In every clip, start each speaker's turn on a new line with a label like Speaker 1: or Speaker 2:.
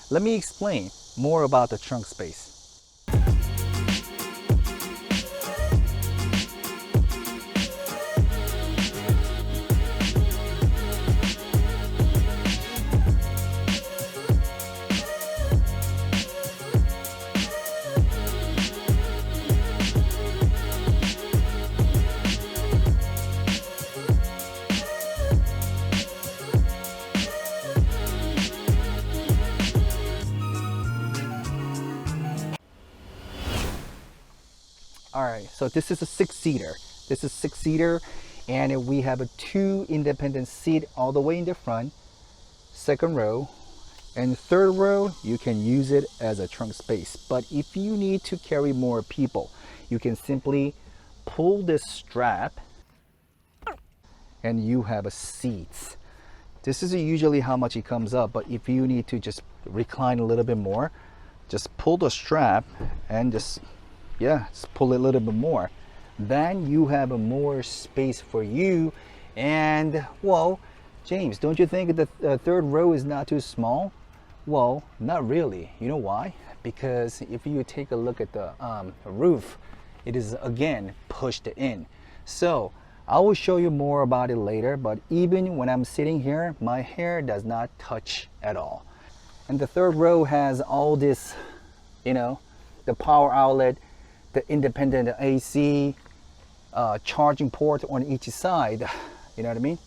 Speaker 1: Let me explain more about the trunk space. All right, so this is a six-seater. This is six-seater, and we have a two independent seat all the way in the front, second row, and third row, you can use it as a trunk space. But if you need to carry more people, you can simply pull this strap and you have a seat. This is usually how much it comes up, but if you need to just recline a little bit more, just pull the strap and just pull it a little bit more. Then you have a more space for you. And well, James, don't you think the third row is not too small? Well, not really. You know why? Because if you take a look at the roof, it is again pushed in. So I will show you more about it later, but even when I'm sitting here, my hair does not touch at all. And the third row has all this, the power outlet, the independent AC, charging port on each side, you know what I mean?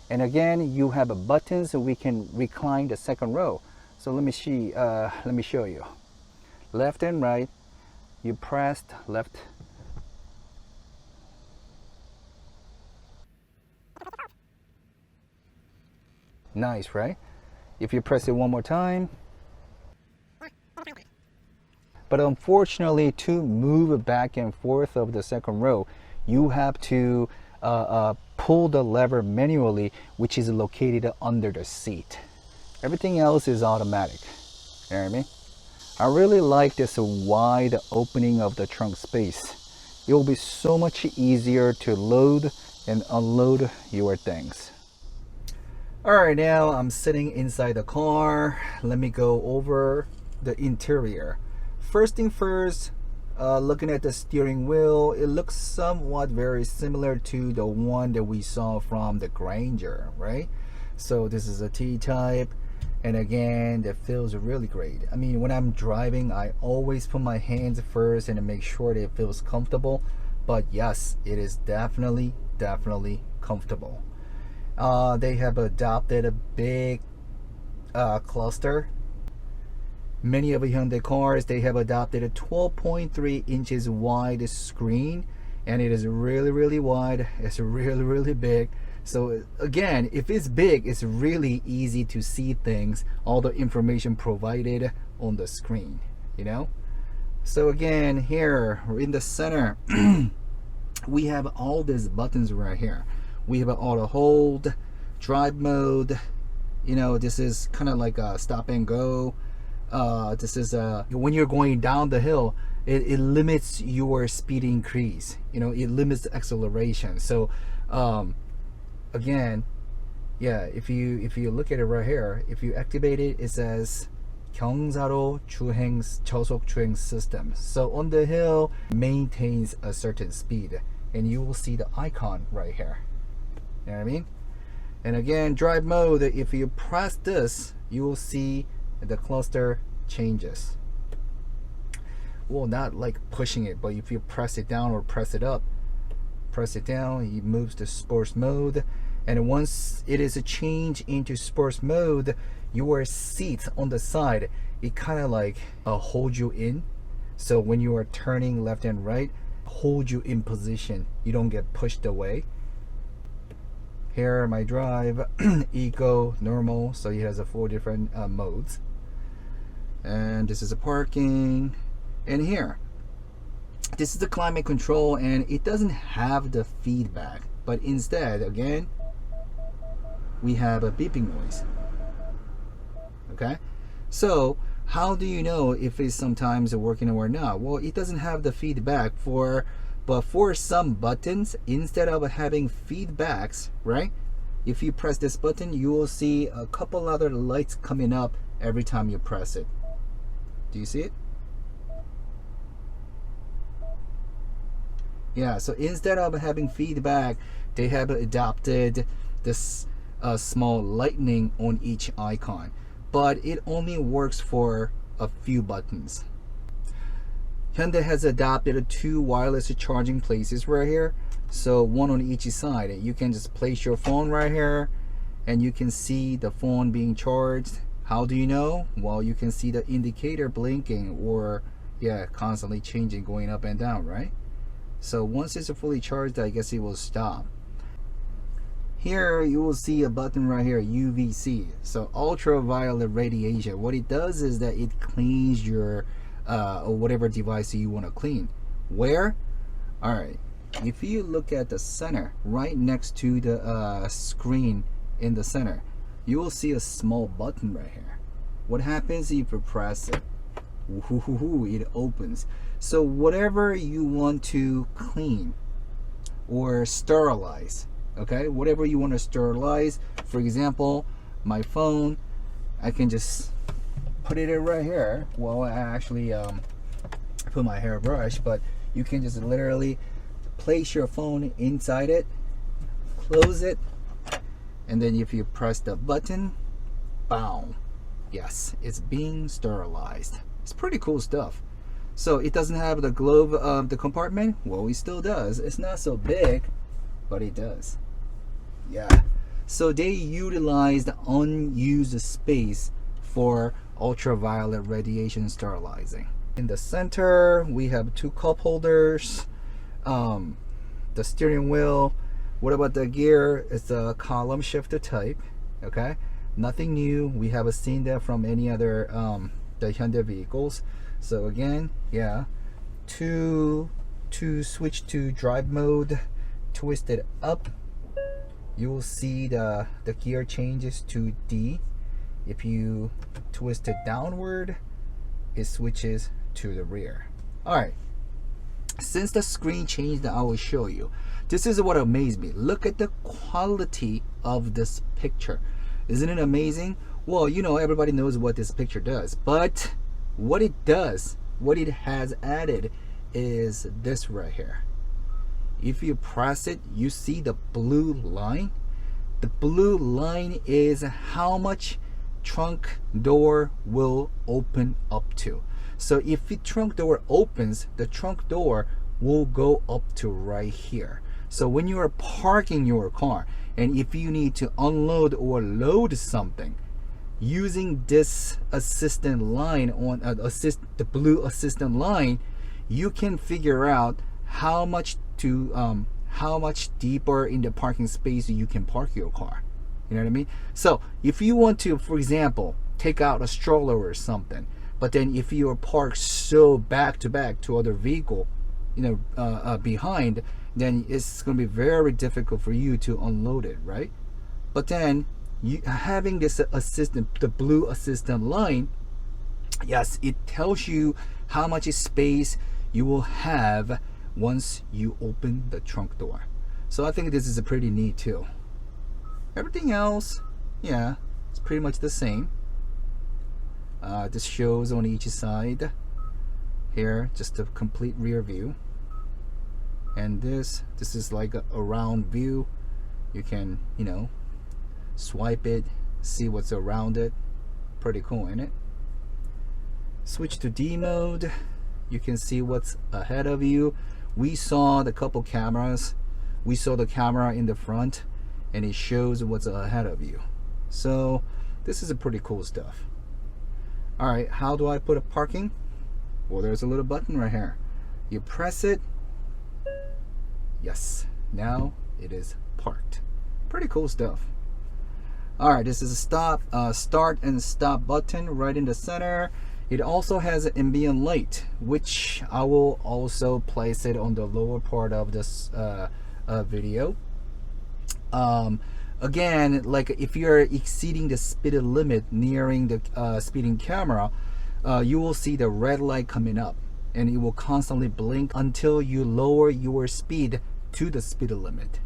Speaker 1: And again, you have a button so we can recline the second row. So let me show you. Left and right, you pressed left. Nice, right? If you press it one more time. But unfortunately, to move back and forth of the second row, you have to pull the lever manually, which is located under the seat. Everything else is automatic. You know what I mean? I really like this wide opening of the trunk space. It will be so much easier to load and unload your things. All right, now I'm sitting inside the car. Let me go over the interior. First thing first, looking at the steering wheel, it looks somewhat very similar to the one that we saw from the Granger, right? So this is a T-type, and again, that feels really great. I mean, when I'm driving, I always put my hands first and make sure that it feels comfortable. But yes, it is definitely comfortable. They have adopted a big cluster. Many of the Hyundai cars, they have adopted a 12.3 inches wide screen, and it is really wide. It's really big. So again, if it's big, it's really easy to see things, all the information provided on the screen, So again, here in the center, we have all these buttons right here. We have an auto hold, drive mode, this is kind of like a stop and go. This is when you're going down the hill, it limits your speed increase. It limits the acceleration. So again, if you look at it right here, if you activate it, it says 경사로 주행 저속 주행 system. So on the hill, maintains a certain speed, and you will see the icon right here. You know what I mean? And again, drive mode, if you press this, you will see the cluster changes. Well, not like pushing it, but if you press it down or press it up, press it down, it moves to sports mode. And once it is a change into sports mode, your seats on the side, it kind of like hold you in. So when you are turning left and right, hold you in position. You don't get pushed away. Here my drive, eco, normal, so it has 4 different modes. And this is a parking. And here, this is the climate control, and it doesn't have the feedback, but instead, again, we have a beeping noise. Okay, so how do you know if it's sometimes working or not? Well, it doesn't have the feedback but for some buttons, instead of having feedbacks, right? If you press this button, you will see a couple other lights coming up every time you press it. Do you see it? Yeah, so instead of having feedback, they have adopted this small lightning on each icon, but it only works for a few buttons. Hyundai has adopted 2 wireless charging places right here, so one on each side. You can just place your phone right here and you can see the phone being charged. How do you know? Well, you can see the indicator blinking, or yeah, constantly changing, going up and down, right? So once it's fully charged, I guess it will stop. Here you will see a button right here, UVC, so ultraviolet radiation. What it does is that it cleans your or whatever device you want to clean. Where? All right, if you look at the center, right next to the screen in the center, you will see a small button right here. What happens if you press it? It opens. So whatever you want to clean or sterilize, okay, whatever you want to sterilize, for example, my phone, I can just put it in right here. Well, I actually put my hairbrush, but you can just literally place your phone inside it, close it, and then if you press the button, boom, yes, it's being sterilized. It's pretty cool stuff. So it doesn't have the glove of the compartment. Well, it still does. It's not so big, but it does. Yeah. So they utilized unused space for ultraviolet radiation sterilizing. In the center, we have 2 cup holders, the steering wheel. What about the gear? It's a column shifter type. Okay, nothing new. We haven't seen that from any other the Hyundai vehicles. So again, yeah, to switch to drive mode, twist it up, you will see the gear changes to D. If you twist it downward, it switches to the rear. All right, since the screen changed, I will show you. This is what amazed me. Look at the quality of this picture. Isn't it amazing? Well, you know, everybody knows what this picture does, but what it does, what it has added is this right here. If you press it, you see the blue line. The blue line is how much trunk door will open up to. So if the trunk door opens, the trunk door will go up to right here. So when you are parking your car, and if you need to unload or load something, using this assistant line on the blue assistant line, you can figure out how much deeper in the parking space you can park your car. You know what I mean? So if you want to, for example, take out a stroller or something, but then if you are parked so back to back to other vehicle, you know, behind, then it's going to be very difficult for you to unload it, right? But then you having this assistant, the blue assistant line, yes, it tells you how much space you will have once you open the trunk door. So I think this is a pretty neat too. Everything else, yeah, it's pretty much the same. This shows on each side. Here, just a complete rear view. And this is like a round view. You can, you know, swipe it, see what's around it. Pretty cool, isn't it? Switch to D mode. You can see what's ahead of you. We saw the couple cameras. We saw the camera in the front, and it shows what's ahead of you. So this is a pretty cool stuff. All right, how do I put a parking? Well, there's a little button right here. You press it. Yes, now it is parked. Pretty cool stuff. All right, this is a start and stop button right in the center. It also has an ambient light, which I will also place it on the lower part of this video. Again, like if you're exceeding the speed limit nearing the speeding camera, you will see the red light coming up, and it will constantly blink until you lower your speed to the speed limit.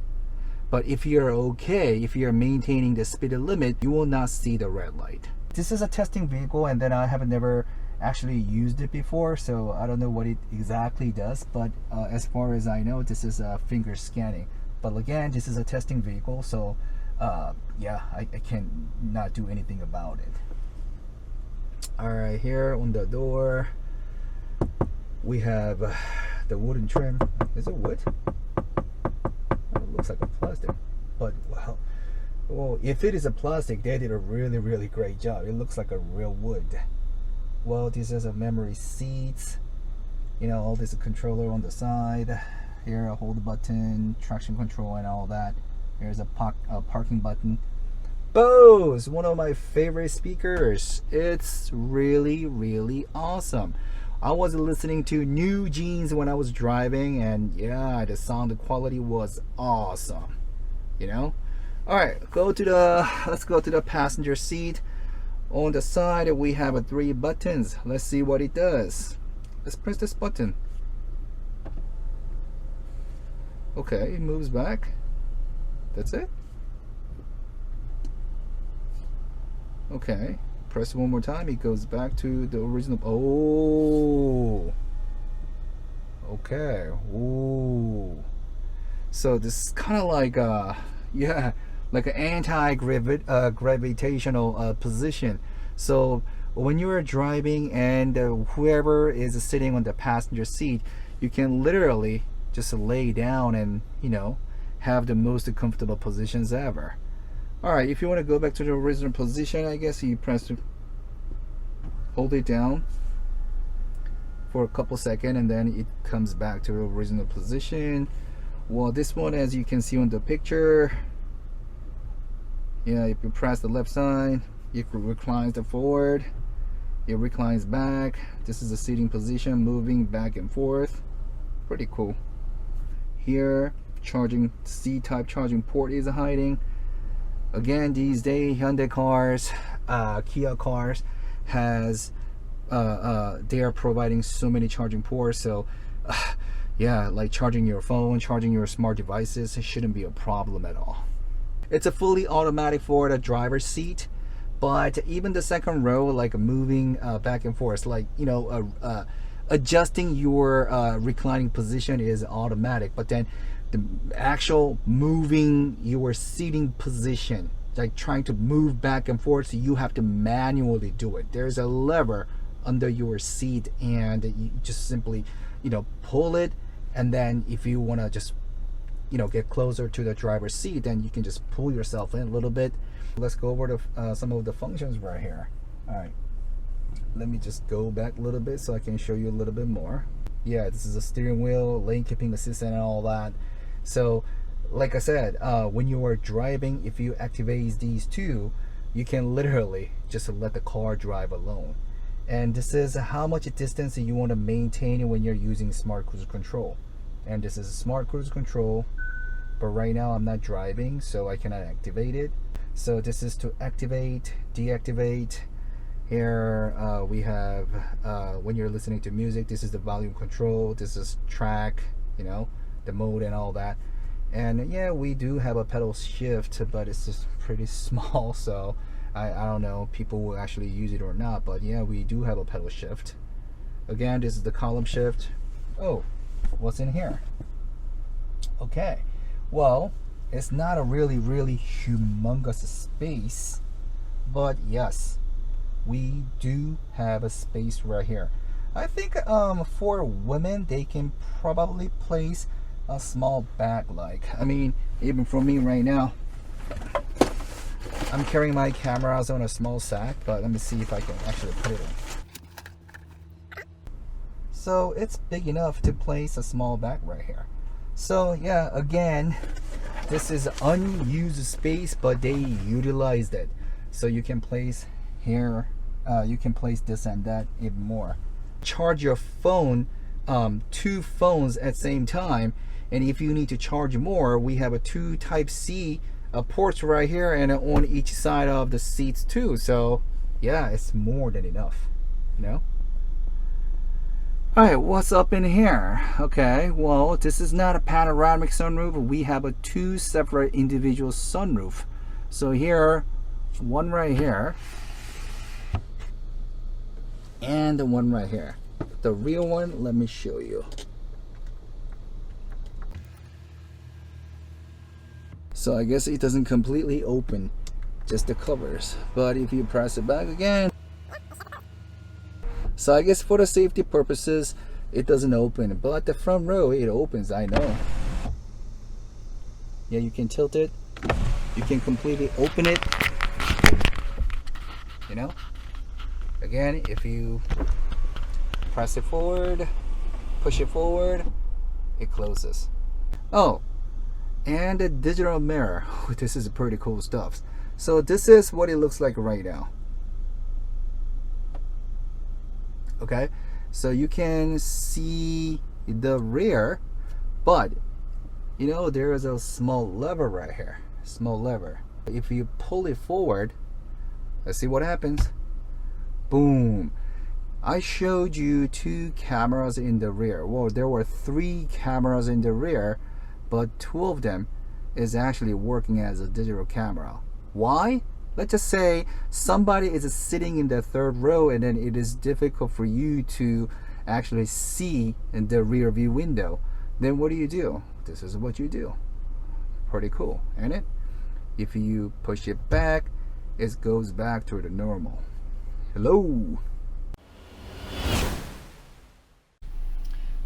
Speaker 1: But if you're okay, if you're maintaining the speed limit, you will not see the red light. this is a testing vehicle, and then I have never actually used it before, so I don't know what it exactly does, but as far as I know, this is finger scanning. But again, this is a testing vehicle, so yeah, I can not do anything about it. All right, here on the door we have the wooden trim. Is it wood? It looks like a plastic, but wow. Well, if it is a plastic, they did a really great job. It looks like a real wood. Well, this is a memory seats. You know, all this controller on the side. Here, a hold button, traction control, and all that. Here's a parking button. Bose, one of my favorite speakers. It's really awesome. I was listening to New Jeans when I was driving, and yeah, the sound quality was awesome. You know. All right, let's go to the passenger seat. On the side we have 3 buttons. Let's see what it does. Let's press this button. Okay, it moves back. That's it. Okay, press one more time, it goes back to the original. Oh, okay. Ooh, so this is kind of like yeah, like an anti-gravitational position. So when you are driving and whoever is sitting on the passenger seat, you can literally just lay down and, you know, have the most comfortable positions ever. All right, if you want to go back to the original position, I guess you hold it down for a couple seconds, and then it comes back to the original position. Well, this one, as you can see on the picture, yeah, if you press the left side, it reclines forward, it reclines back. This is the seating position, moving back and forth. Pretty cool. Here, charging C-type charging port is hiding. Again, these days Hyundai cars, Kia cars has they are providing so many charging ports, so yeah, like charging your phone, charging your smart devices, it shouldn't be a problem at all. It's a fully automatic for the driver's seat, but even the second row, like moving back and forth, like, you know, adjusting your reclining position is automatic, but then the actual moving your seating position, like trying to move back and forth, so you have to manually do it. There's a lever under your seat, and you just simply, you know, pull it, and then if you want to just, you know, get closer to the driver's seat, then you can just pull yourself in a little bit. Let's go over to some of the functions right here. All right, let me just go back a little bit so I can show you a little bit more. Yeah, this is a steering wheel, lane keeping assistant, and all that. So like I said, when you are driving, if you activate these two, you can literally just let the car drive alone. And this is how much distance you want to maintain when you're using smart cruise control. And this is smart cruise control, but right now I'm not driving, so I cannot activate it. So this is to activate, deactivate. Here we have when you're listening to music, this is the volume control, this is track, you know, the mode and all that. And yeah, we do have a pedal shift, but it's just pretty small, so I don't know people will actually use it or not, but yeah, we do have a pedal shift. Again, this is the column shift. Oh, what's in here? Okay, well, it's not a really humongous space, but yes, we do have a space right here. I think for women, they can probably place a small bag. Like, I mean, even for me right now, I'm carrying my cameras on a small sack, but let me see if I can actually put it in. So it's big enough to place a small bag right here. So yeah, again, this is unused space, but they utilized it. So you can place here, you can place this and that even more. Charge your phone, 2 phones at the same time, and if you need to charge more, we have a 2 Type-C ports right here, and on each side of the seats too. So yeah, it's more than enough, you know. All right, what's up in here? Okay, well, this is not a panoramic sunroof. We have a 2 separate individual sunroof. So here, one right here, and the one right here. The real one, let me show you. So I guess it doesn't completely open, just the covers. But if you press it back again, so I guess for the safety purposes, it doesn't open. But the front row, it opens, I know. Yeah, you can tilt it. You can completely open it. You know? Again, if you press it forward, push it forward, it closes. Oh, and a digital mirror. This is pretty cool stuff. So this is what it looks like right now. Okay, so you can see the rear, but you know there is a small lever right here. Small lever. If you pull it forward, let's see what happens. Boom. I showed you 2 cameras in the rear. Well, there were 3 cameras in the rear, but 2 of them is actually working as a digital camera. Why? Let's just say somebody is sitting in the 3rd row and then it is difficult for you to actually see in the rear view window. Then what do? This is what you do. Pretty cool, ain't it? If you push it back, it goes back to the normal. Hello.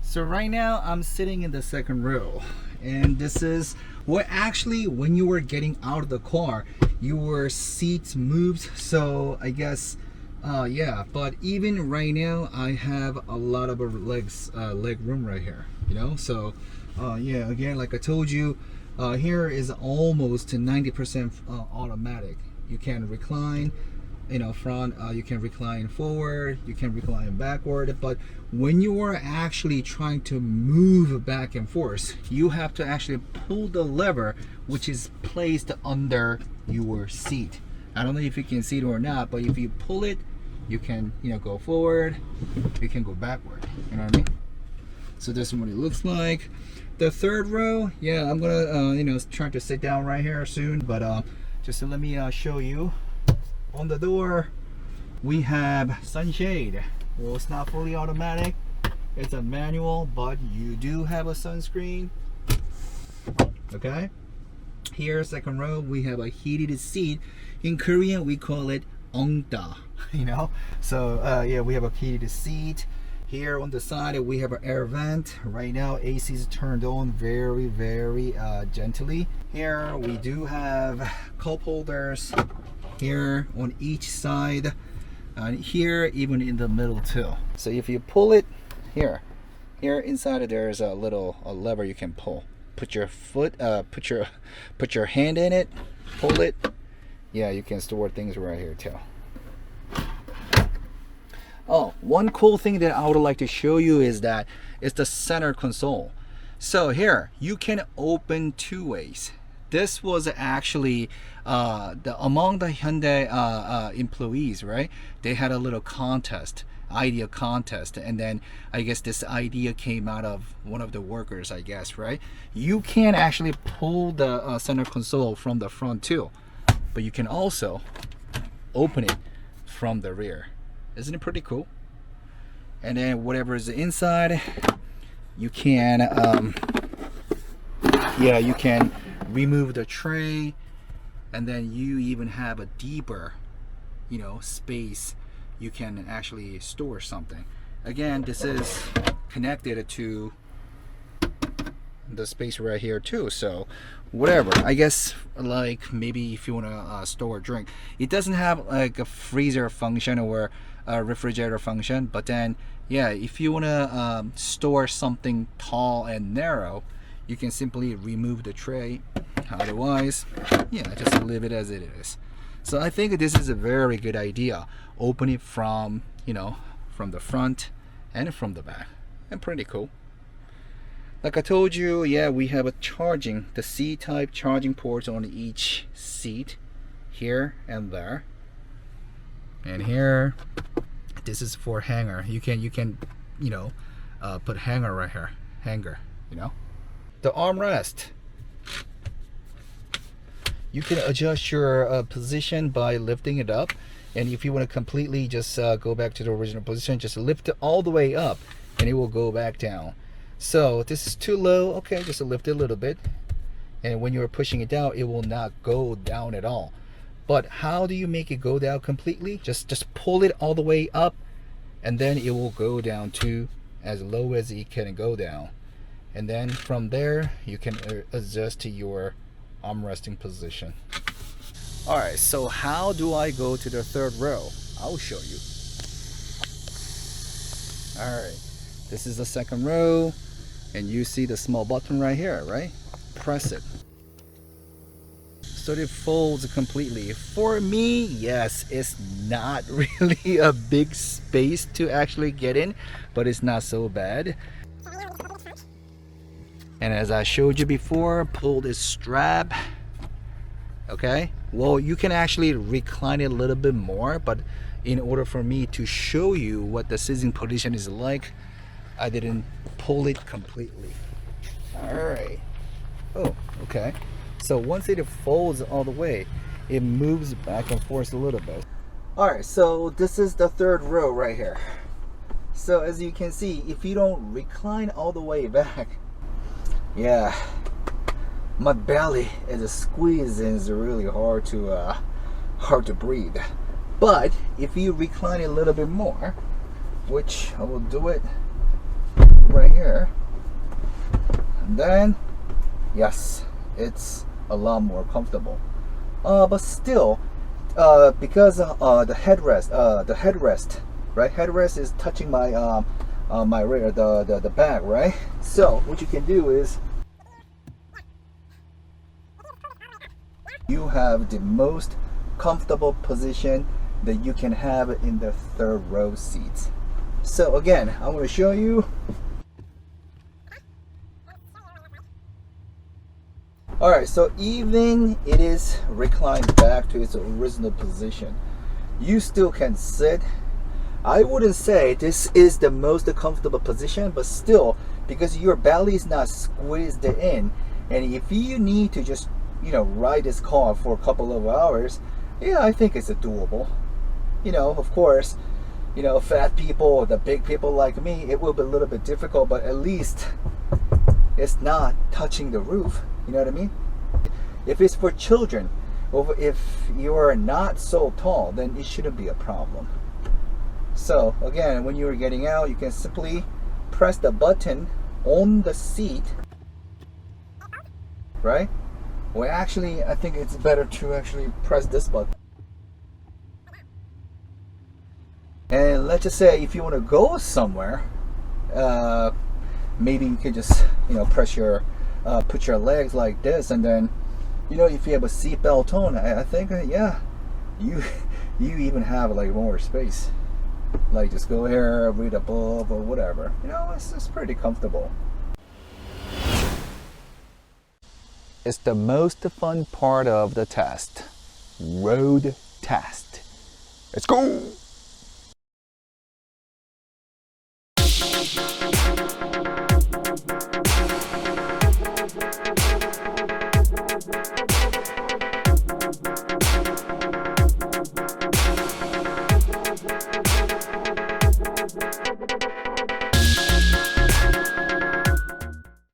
Speaker 1: So right now I'm sitting in the 2nd row, and this is what actually when you were getting out of the car, your seats moved. So I guess yeah, but even right now I have a lot of leg room right here, you know. So yeah, again, like I told you, here is almost 90% automatic. You can recline, you know, front, you can recline forward, you can recline backward, but when you are actually trying to move back and forth, you have to actually pull the lever, which is placed under your seat. I don't know if you can see it or not, but if you pull it, you can, you know, go forward, you can go backward, you know what I mean? So this is what it looks like. The 3rd row, yeah, I'm gonna you know, try to sit down right here soon, but just to let me show you. On the door we have sunshade. Well, it's not fully automatic, it's a manual, but you do have a sunscreen. Okay, here 2nd row we have a heated seat. In Korean we call it ongda, you know. So yeah, we have a heated seat. Here on the side we have an air vent. Right now AC is turned on very gently. Here we do have cup holders here on each side, and here even in the middle too. So if you pull it here inside, there's a little lever you can pull. Put your foot, put your hand in it, pull it. Yeah, you can store things right here too. Oh, one cool thing that I would like to show you is that it's the center console. So here you can open 2 ways. This was actually among the Hyundai employees, right? They had a little contest, idea contest, and then I guess this idea came out of one of the workers, I guess, right? You can actually pull the center console from the front too, but you can also open it from the rear. Isn't it pretty cool? And then whatever is inside, you can yeah, you can remove the tray, and then you even have a deeper, you know, space. You can actually store something. Again, this is connected to the space right here too, so whatever, I guess, like maybe if you want to store a drink. It doesn't have like a freezer function or a refrigerator function, but then yeah, if you want to store something tall and narrow, you can simply remove the tray. Otherwise, yeah, just leave it as it is. So I think this is a very good idea. Open it from, you know, from the front and from the back, and pretty cool. Like I told you, yeah, we have the C-type charging ports on each seat, here and there. And here, this is for hanger. You can you know, put hanger right here, you know. The armrest, you can adjust your position by lifting it up, And if you want to completely just go back to the original position, just lift it all the way up and it will go back down. So this is too low. Okay, just lift it a little bit. And when you're pushing it down, it will not go down at all. But how do you make it go down completely? Just pull it all the way up, and then it will go down to as low as it can go down. And then from there, you can adjust to your armresting position. All right, so how do I go to the third row? I'll show you. All right, this is the second row, and you see the small button right here, right? Press it. So it folds completely. For me, yes, it's not really a big space to actually get in, but it's not so bad. And as I showed you before, pull this strap. Okay, well, you can actually recline it a little bit more, but in order for me to show you what the sitting position is like, I didn't pull it completely. All right. Oh, okay. So once it folds all the way, it moves back and forth a little bit. All right, so this is the third row right here. So as you can see, if you don't recline all the way back, yeah, my belly is squeezed and it's really hard to breathe. But if you recline it a little bit more, which I will do it right here, and then yes, it's a lot more comfortable. But still, because the headrest, right? Headrest is touching my my rear, the back, right? So what you can do is you have the most comfortable position that you can have in the third row seats. So again, I'm going to show you. Alright, so even it is reclined back to its original position, you still can sit. I wouldn't say this is the most comfortable position, but still, because your belly is not squeezed in, and if you need to just, you know, ride this car for a couple of hours, yeah, I think it's doable. You know, of course, you know, fat people or the big people like me, it will be a little bit difficult, but at least it's not touching the roof. You know what I mean? If it's for children, or if you're not so tall, then it shouldn't be a problem. So again, when you're getting out, you can simply press the button on the seat, right? Well, actually, I think it's better to actually press this button. And let's just say if you want to go somewhere, maybe you can just, you know, press your put your legs like this, and then, you know, if you have a seatbelt on, I think yeah, you even have like more space. Like just go here, read a book or whatever. You know, it's pretty comfortable. It's the most fun part of the test. Road test. Let's go!